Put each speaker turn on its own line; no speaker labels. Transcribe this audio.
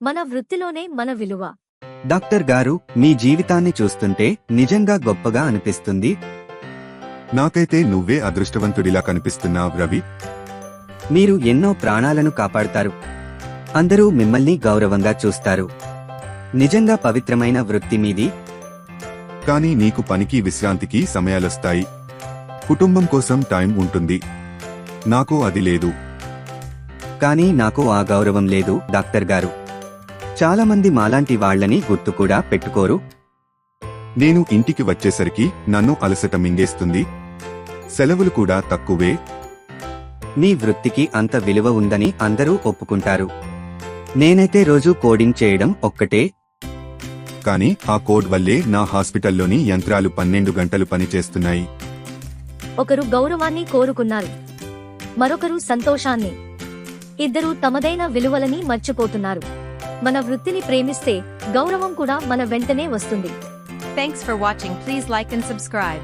మన వృత్తిలోనే మన విలువ.
డాక్టర్ గారు, మీ జీవితాన్ని చూస్తుంటే నిజంగా గొప్పగా అనిపిస్తుంది.
నాకైతే నువ్వే అదృష్టవంతుడిలా కనిపిస్తున్నావ్ రవి.
మీరు ఎన్నో ప్రాణాలను కాపాడుతారు. అందరూ మిమ్మల్ని గౌరవంగా చూస్తారు. నిజంగా పవిత్రమైన వృత్తి మీది.
కానీ నీకు పనికి విశ్రాంతికి సమయాలొస్తాయి. కుటుంబం కోసం టైం ఉంటుంది. నాకు అది లేదు.
కానీ నాకు ఆ గౌరవం లేదు డాక్టర్ గారు. చాలామంది మాలాంటి వాళ్లని గుర్తు కూడా పెట్టుకోరు.
నేను ఇంటికి వచ్చేసరికి నన్ను అలసట మింగేస్తుంది. సెలవులు కూడా తక్కువే.
మీ వృత్తికి అంత విలువ ఉందని అందరూ ఒప్పుకుంటారు. నేనైతే రోజూ కోడింగ్ చేయడం ఒక్కటే.
కానీ ఆ కోడ్ వల్లే నా హాస్పిటల్లోని యంత్రాలు 12 గంటలు పనిచేస్తున్నాయి.
ఒకరు గౌరవాన్ని కోరుకున్నారు, మరొకరు సంతోషాన్ని. ఇద్దరూ తమదైన విలువలని మర్చిపోతున్నారు. మన వృత్తిని ప్రేమిస్తే గౌరవం కూడా మన వెంటనే వస్తుంది.
Thanks for watching. Please like and subscribe.